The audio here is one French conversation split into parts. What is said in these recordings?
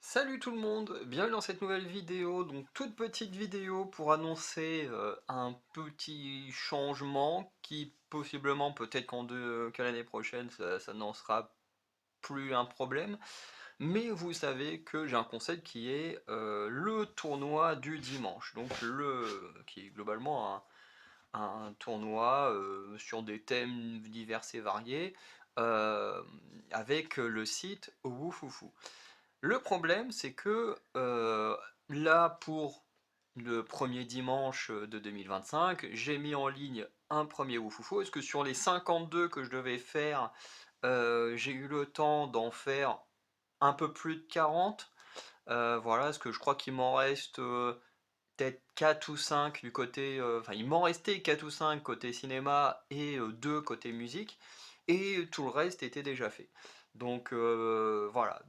Salut tout le monde, bienvenue dans cette nouvelle vidéo, donc toute petite vidéo pour annoncer un petit changement qui possiblement peut-être qu'à l'année prochaine ça n'en sera plus un problème, mais vous savez que j'ai un concept qui est le tournoi du dimanche, donc qui est globalement un tournoi sur des thèmes divers et variés euh, avec le site Owufufu. Le problème, c'est que là, pour le premier dimanche de 2025, j'ai mis en ligne un premier Wufufu. Est-ce que sur les 52 que je devais faire, j'ai eu le temps d'en faire un peu plus de 40? Voilà, parce que je crois qu'il m'en reste peut-être 4 ou 5 du côté... Enfin, il m'en restait 4 ou 5 côté cinéma et 2 côté musique. Et tout le reste était déjà fait. Donc voilà,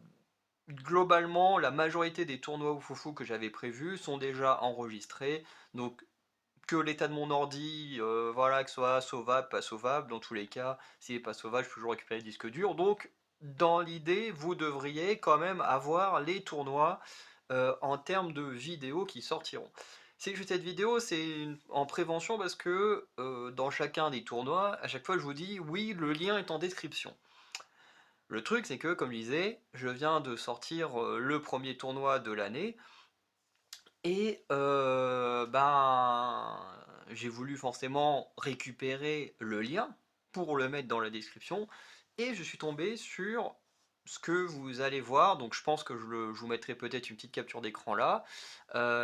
globalement, la majorité des tournois Oufoufou que j'avais prévus sont déjà enregistrés. Donc, que l'état de mon ordi, voilà, que ce soit sauvable, pas sauvable, dans tous les cas, s'il n'est pas sauvable, je peux toujours récupérer le disque dur. Donc, dans l'idée, vous devriez quand même avoir les tournois en termes de vidéos qui sortiront. Si je fais cette vidéo, c'est en prévention parce que dans chacun des tournois, à chaque fois, je vous dis oui, le lien est en description. Le truc, c'est que, comme je disais, je viens de sortir le premier tournoi de l'année et j'ai voulu forcément récupérer le lien pour le mettre dans la description et je suis tombé sur ce que vous allez voir. Donc, je pense que je vous mettrai peut-être une petite capture d'écran là,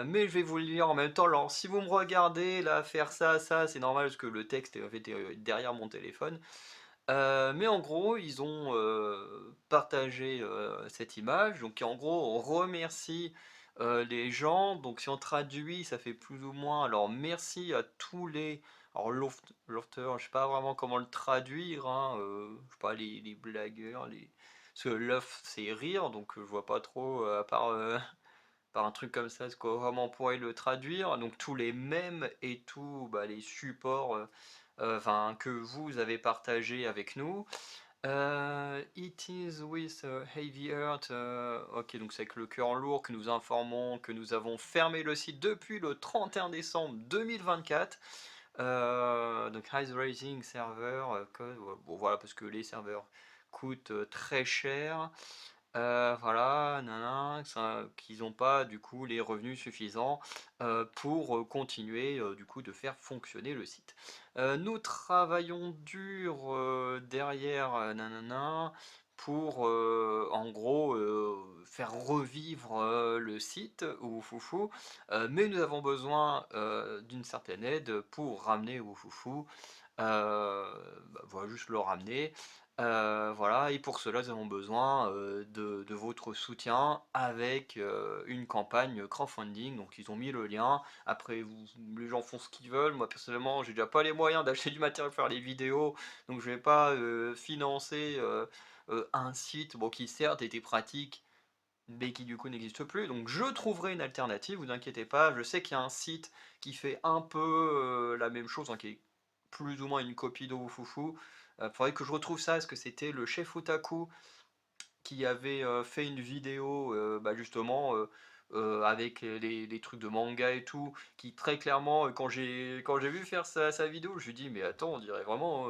mais je vais vous le lire en même temps. Alors, si vous me regardez là faire ça, c'est normal parce que le texte est derrière mon téléphone. Mais en gros, ils ont partagé cette image. Donc en gros, on remercie les gens. Donc si on traduit, ça fait plus ou moins. Alors merci à tous les. Alors lofter, je sais pas vraiment comment le traduire, hein, je sais pas, les blagueurs, parce que lof c'est rire, donc je vois pas trop, à part par un truc comme ça, ce qu'on vraiment pourrait le traduire. Donc tous les mèmes et tous bah, les supports enfin, que vous avez partagé avec nous. It is with a heavy heart. Ok, donc c'est avec le cœur lourd que nous informons que nous avons fermé le site depuis le 31 décembre 2024. Donc Rise Rising serveur, code, ouais, bon voilà, parce que les serveurs coûtent très cher. Voilà, nanana, qu'ils n'ont pas du coup les revenus suffisants pour continuer du coup de faire fonctionner le site. Nous travaillons dur derrière nanana pour en gros faire revivre le site ou Foufou, mais nous avons besoin d'une certaine aide pour ramener Oufoufou. Voilà, juste le ramener. Voilà, et pour cela, nous avons besoin de votre soutien avec une campagne crowdfunding. Donc, ils ont mis le lien. Après, les gens font ce qu'ils veulent. Moi, personnellement, j'ai déjà pas les moyens d'acheter du matériel pour faire les vidéos. Donc, je vais pas financer un site bon, qui, certes, était pratique, mais qui du coup n'existe plus. Donc, je trouverai une alternative. Vous inquiétez pas. Je sais qu'il y a un site qui fait un peu la même chose, hein, qui est plus ou moins une copie de Wufufu. Faudrait que je retrouve ça, parce que c'était le chef Otaku qui avait fait une vidéo justement avec les trucs de manga et tout, qui très clairement, quand j'ai vu faire sa vidéo, je me suis dit mais attends, on dirait vraiment,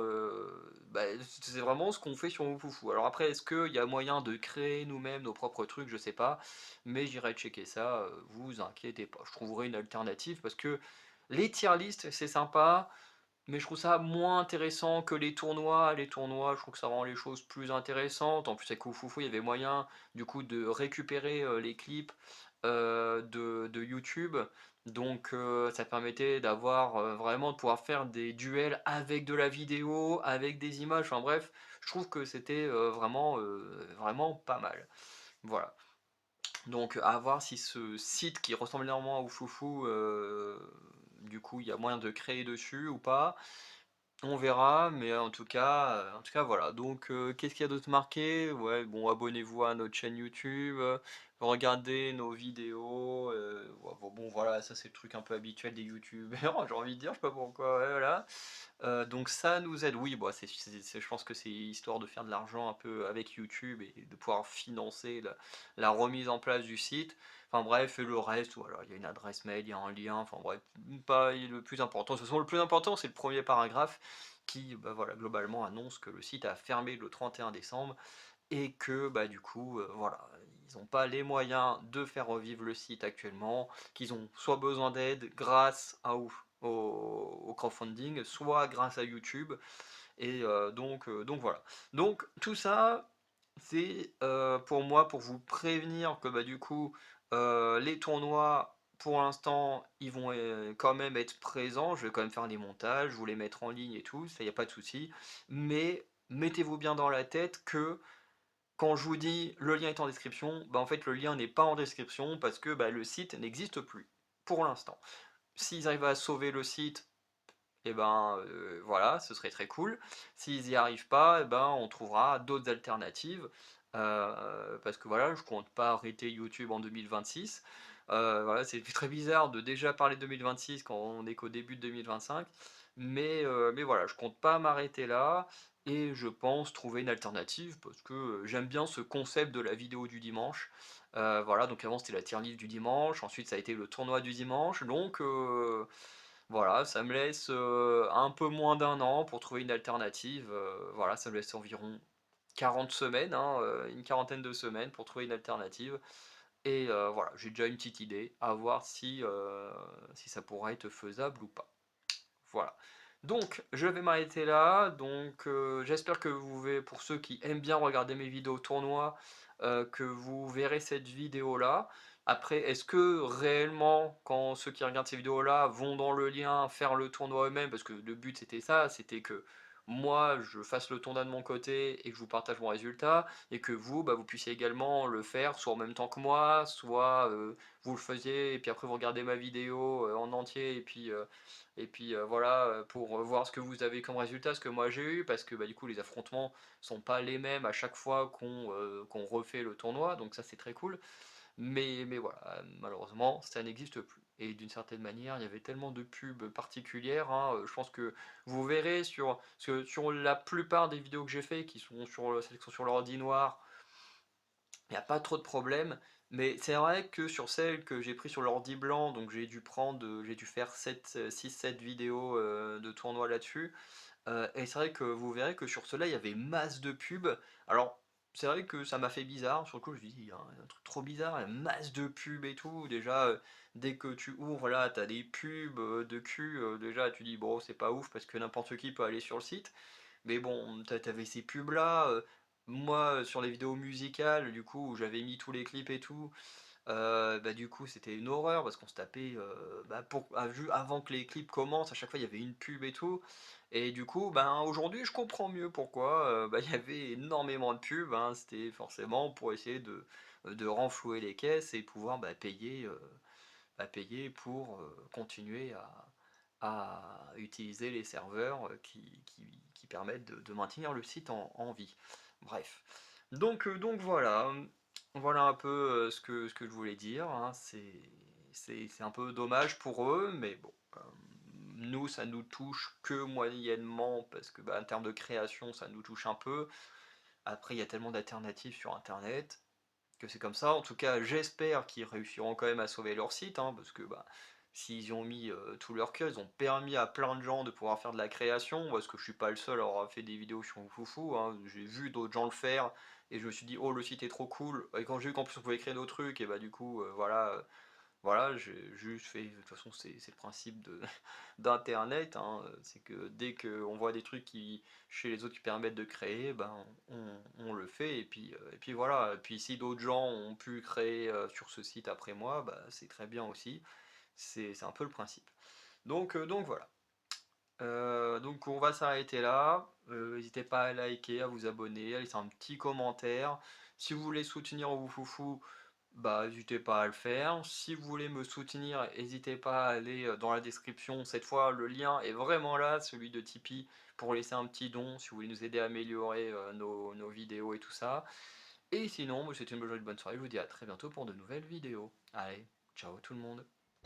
c'est vraiment ce qu'on fait sur Wufufu. Alors après, est-ce qu'il y a moyen de créer nous-mêmes nos propres trucs, je sais pas, mais j'irai checker ça, vous inquiétez pas, je trouverai une alternative parce que les tier list c'est sympa, mais je trouve ça moins intéressant que les tournois. Les tournois, je trouve que ça rend les choses plus intéressantes. En plus, avec Oufoufou, il y avait moyen du coup de récupérer les clips de YouTube. Donc ça permettait d'avoir vraiment de pouvoir faire des duels avec de la vidéo, avec des images. Enfin bref, je trouve que c'était vraiment pas mal. Voilà. Donc à voir si ce site qui ressemble énormément à Oufoufou, du coup il y a moyen de créer dessus ou pas. On verra, mais en tout cas voilà. Donc, qu'est-ce qu'il y a d'autre marqué? Ouais, bon, abonnez-vous à notre chaîne YouTube, regardez nos vidéos, ouais, bon, voilà, ça c'est le truc un peu habituel des youtubeurs, j'ai envie de dire, je sais pas pourquoi, ouais, voilà. Donc ça nous aide, oui, bah, je pense que c'est histoire de faire de l'argent un peu avec YouTube et de pouvoir financer la remise en place du site. Enfin bref, et le reste, voilà, il y a une adresse mail, il y a un lien, enfin bref, pas le plus important. De toute façon, le plus important, c'est le premier paragraphe qui, bah, voilà, globalement annonce que le site a fermé le 31 décembre et que, bah, du coup, voilà, ils n'ont pas les moyens de faire revivre le site actuellement, qu'ils ont soit besoin d'aide grâce au crowdfunding, soit grâce à YouTube, et donc voilà. Donc tout ça, c'est pour moi, pour vous prévenir que bah, du coup, les tournois, pour l'instant, ils vont quand même être présents. Je vais quand même faire des montages, vous les mettre en ligne et tout, ça y a pas de souci. Mais mettez-vous bien dans la tête que quand je vous dis le lien est en description, bah en fait le lien n'est pas en description parce que bah, le site n'existe plus pour l'instant. S'ils arrivent à sauver le site, et ben voilà, ce serait très cool. S'ils n'y arrivent pas, et ben on trouvera d'autres alternatives. Parce que voilà, je compte pas arrêter YouTube en 2026. Voilà, c'est très bizarre de déjà parler de 2026 quand on est qu'au début de 2025. Mais voilà, je compte pas m'arrêter là. Et je pense trouver une alternative parce que j'aime bien ce concept de la vidéo du dimanche. Voilà, donc avant c'était la tier list du dimanche, ensuite ça a été le tournoi du dimanche. Donc voilà, ça me laisse un peu moins d'un an pour trouver une alternative. Voilà, ça me laisse environ 40 semaines, hein, une quarantaine de semaines pour trouver une alternative. Et voilà, j'ai déjà une petite idée, à voir si ça pourrait être faisable ou pas. Voilà. Donc, je vais m'arrêter là. Donc, j'espère que pour ceux qui aiment bien regarder mes vidéos tournois, que vous verrez cette vidéo-là. Après, est-ce que réellement, quand ceux qui regardent ces vidéos-là vont dans le lien faire le tournoi eux-mêmes, parce que le but c'était ça, c'était que moi je fasse le tournoi de mon côté et que je vous partage mon résultat, et que vous, bah, vous puissiez également le faire, soit en même temps que moi, soit vous le faisiez et puis après vous regardez ma vidéo en entier et puis voilà, pour voir ce que vous avez comme résultat, ce que moi j'ai eu, parce que bah, du coup les affrontements sont pas les mêmes à chaque fois qu'on refait le tournoi, donc ça c'est très cool. Mais voilà, malheureusement ça n'existe plus. Et d'une certaine manière, il y avait tellement de pubs particulières, hein, je pense que vous verrez sur la plupart des vidéos que j'ai fait, qui sont celles qui sont sur l'ordi noir, il n'y a pas trop de problèmes, mais c'est vrai que sur celle que j'ai pris sur l'ordi blanc, donc j'ai dû faire 6-7 vidéos de tournoi là-dessus, et c'est vrai que vous verrez que sur cela il y avait masse de pubs. Alors, c'est vrai que ça m'a fait bizarre, sur le coup je me suis dit, il y a un truc trop bizarre, il y a masse de pubs et tout, déjà, dès que tu ouvres là, t'as des pubs de cul, déjà tu dis, bon, c'est pas ouf parce que n'importe qui peut aller sur le site. Mais bon, t'avais ces pubs là. Moi, sur les vidéos musicales, du coup, où j'avais mis tous les clips et tout, bah du coup, c'était une horreur parce qu'on se tapait, bah, avant que les clips commencent, à chaque fois il y avait une pub et tout. Et du coup, ben aujourd'hui, je comprends mieux pourquoi bah, il y avait énormément de pubs, hein. C'était forcément pour essayer de renflouer les caisses et pouvoir payer pour continuer à utiliser les serveurs qui permettent de maintenir le site en vie. Bref. Donc voilà. Voilà un peu ce que je voulais dire, hein. C'est un peu dommage pour eux, mais bon. Nous, ça nous touche que moyennement, parce que bah, en termes de création, ça nous touche un peu. Après, il y a tellement d'alternatives sur Internet que c'est comme ça. En tout cas, j'espère qu'ils réussiront quand même à sauver leur site, hein, parce que bah, s'ils y ont mis tout leur cœur, ils ont permis à plein de gens de pouvoir faire de la création, parce que je suis pas le seul à avoir fait des vidéos sur Foufou, hein. J'ai vu d'autres gens le faire, et je me suis dit, oh, le site est trop cool. Et quand j'ai vu qu'en plus on pouvait créer nos trucs, et bah du coup, voilà, j'ai juste fait, de toute façon c'est le principe d'internet, hein, c'est que dès qu'on voit des trucs chez les autres qui permettent de créer, ben on le fait, et puis voilà, et puis si d'autres gens ont pu créer sur ce site après moi, bah, c'est très bien aussi, c'est un peu le principe. Donc voilà. Donc on va s'arrêter là. N'hésitez pas à liker, à vous abonner, à laisser un petit commentaire. Si vous voulez soutenir Oufoufou, Bah, n'hésitez pas à le faire. Si vous voulez me soutenir, n'hésitez pas à aller dans la description. Cette fois, le lien est vraiment là, celui de Tipeee, pour laisser un petit don si vous voulez nous aider à améliorer nos vidéos et tout ça. Et sinon, moi, c'était une bonne soirée. Je vous dis à très bientôt pour de nouvelles vidéos. Allez, ciao tout le monde.